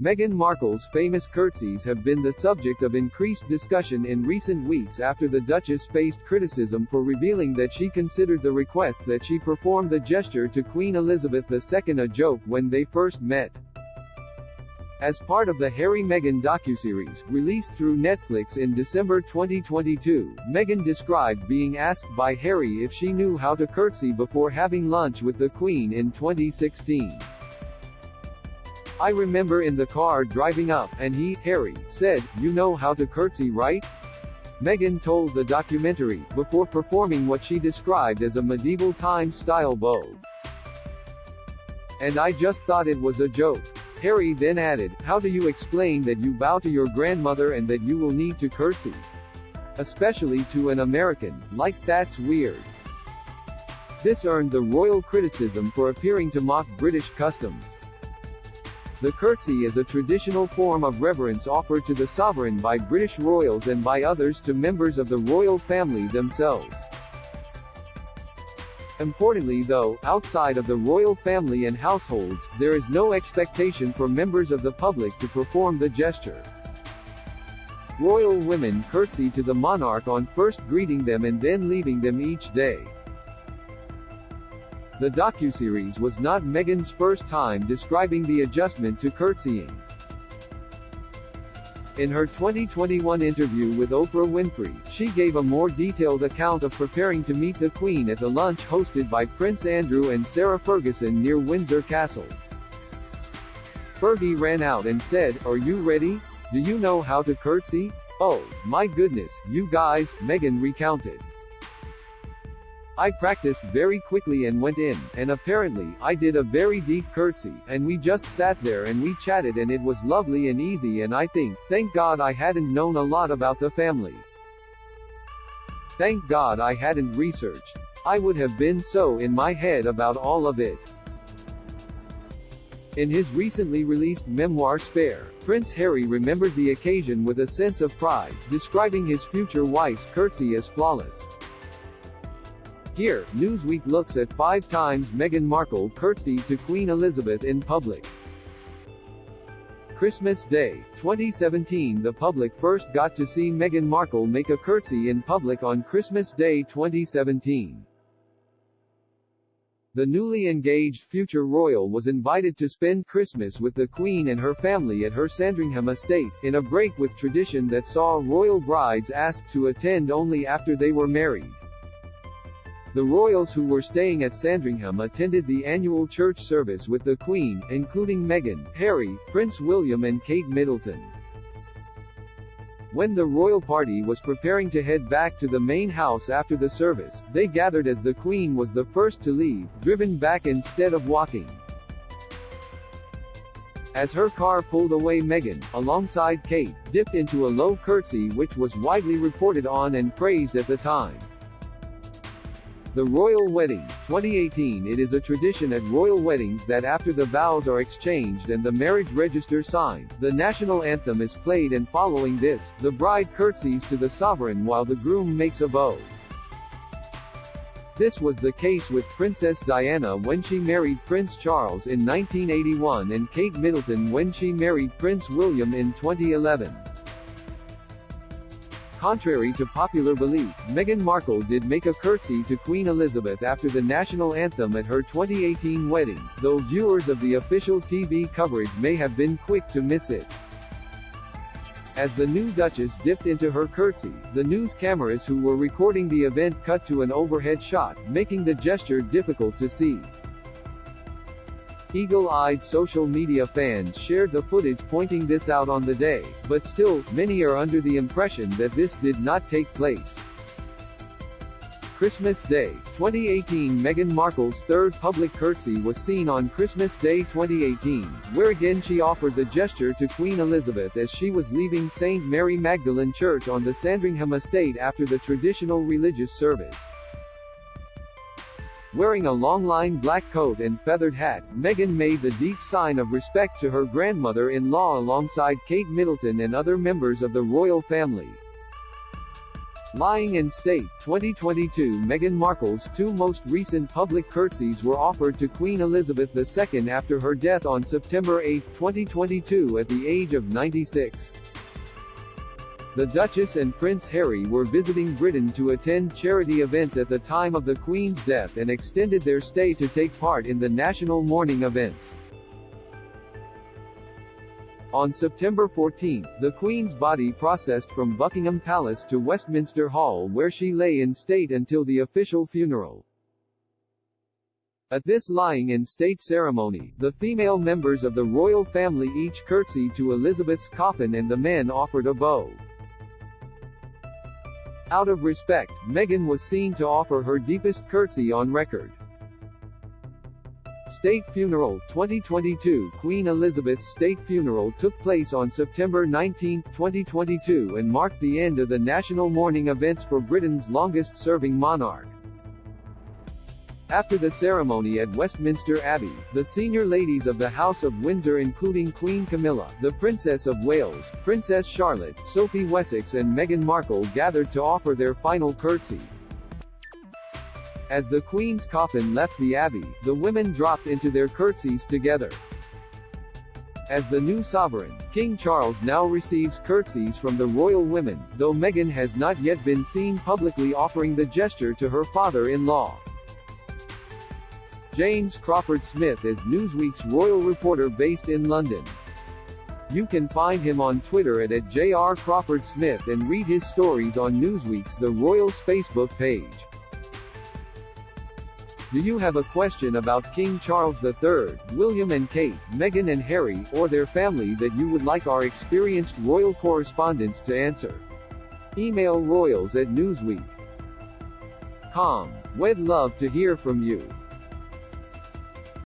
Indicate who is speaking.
Speaker 1: Meghan Markle's famous curtsies have been the subject of increased discussion in recent weeks after the Duchess faced criticism for revealing that she considered the request that she perform the gesture to Queen Elizabeth II a joke when they first met. As part of the Harry Meghan docuseries, released through Netflix in December 2022, Meghan described being asked by Harry if she knew how to curtsy before having lunch with the Queen in 2016. "I remember in the car driving up, and Harry, said, 'You know how to curtsy, right?'" Meghan told the documentary, before performing what she described as a medieval times-style bow. "And I just thought it was a joke." Harry then added, "How do you explain that you bow to your grandmother and that you will need to curtsy? Especially to an American, like that's weird." This earned the royal criticism for appearing to mock British customs. The curtsy is a traditional form of reverence offered to the sovereign by British royals and by others to members of the royal family themselves. Importantly though, outside of the royal family and households, there is no expectation for members of the public to perform the gesture. Royal women curtsy to the monarch on first greeting them and then leaving them each day. The docuseries was not Meghan's first time describing the adjustment to curtsying. In her 2021 interview with Oprah Winfrey, she gave a more detailed account of preparing to meet the Queen at the lunch hosted by Prince Andrew and Sarah Ferguson near Windsor Castle. Fergie ran out and said, "Are you ready? Do you know how to curtsy? Oh, my goodness, you guys," Meghan recounted. "I practiced very quickly and went in, and apparently, I did a very deep curtsy, and we just sat there and we chatted and it was lovely and easy and I thank God I hadn't known a lot about the family. Thank God I hadn't researched. I would have been so in my head about all of it." In his recently released memoir Spare, Prince Harry remembered the occasion with a sense of pride, describing his future wife's curtsy as flawless. Here, Newsweek looks at 5 times Meghan Markle curtsied to Queen Elizabeth in public. Christmas Day, 2017. The public first got to see Meghan Markle make a curtsy in public on Christmas Day 2017. The newly engaged future royal was invited to spend Christmas with the Queen and her family at her Sandringham estate, in a break with tradition that saw royal brides asked to attend only after they were married. The royals who were staying at Sandringham attended the annual church service with the Queen, including Meghan, Harry, Prince William and Kate Middleton. When the royal party was preparing to head back to the main house after the service, they gathered as the Queen was the first to leave, driven back instead of walking. As her car pulled away, Meghan, alongside Kate, dipped into a low curtsy which was widely reported on and praised at the time. The Royal Wedding, 2018. It is a tradition at royal weddings that after the vows are exchanged and the marriage register signed, the national anthem is played and following this, the bride curtsies to the sovereign while the groom makes a bow. This was the case with Princess Diana when she married Prince Charles in 1981 and Kate Middleton when she married Prince William in 2011. Contrary to popular belief, Meghan Markle did make a curtsy to Queen Elizabeth after the national anthem at her 2018 wedding, though viewers of the official TV coverage may have been quick to miss it. As the new Duchess dipped into her curtsy, the news cameras who were recording the event cut to an overhead shot, making the gesture difficult to see. Eagle-eyed social media fans shared the footage pointing this out on the day, but still, many are under the impression that this did not take place. Christmas Day, 2018. Meghan Markle's third public curtsy was seen on Christmas Day 2018, where again she offered the gesture to Queen Elizabeth as she was leaving St. Mary Magdalene Church on the Sandringham estate after the traditional religious service. Wearing a long-line black coat and feathered hat, Meghan made the deep sign of respect to her grandmother-in-law alongside Kate Middleton and other members of the royal family. Lying in state, 2022. Meghan Markle's two most recent public curtsies were offered to Queen Elizabeth II after her death on September 8, 2022 at the age of 96. The Duchess and Prince Harry were visiting Britain to attend charity events at the time of the Queen's death and extended their stay to take part in the national mourning events. On September 14, the Queen's body processed from Buckingham Palace to Westminster Hall, where she lay in state until the official funeral. At this lying-in-state ceremony, the female members of the royal family each curtsied to Elizabeth's coffin and the men offered a bow. Out of respect, Meghan was seen to offer her deepest curtsy on record. State funeral, 2022. Queen Elizabeth's state funeral took place on September 19, 2022 and marked the end of the national mourning events for Britain's longest-serving monarch. After the ceremony at Westminster Abbey, the senior ladies of the House of Windsor, including Queen Camilla, the Princess of Wales, Princess Charlotte, Sophie Wessex and Meghan Markle, gathered to offer their final curtsy. As the Queen's coffin left the Abbey, the women dropped into their curtsies together. As the new sovereign, King Charles now receives curtsies from the royal women, though Meghan has not yet been seen publicly offering the gesture to her father-in-law. James Crawford Smith is Newsweek's royal reporter based in London. You can find him on Twitter at @JR Crawford Smith and read his stories on Newsweek's The Royals Facebook page. Do you have a question about King Charles III, William and Kate, Meghan and Harry, or their family that you would like our experienced royal correspondents to answer? Email royals@newsweek.com. We'd love to hear from you.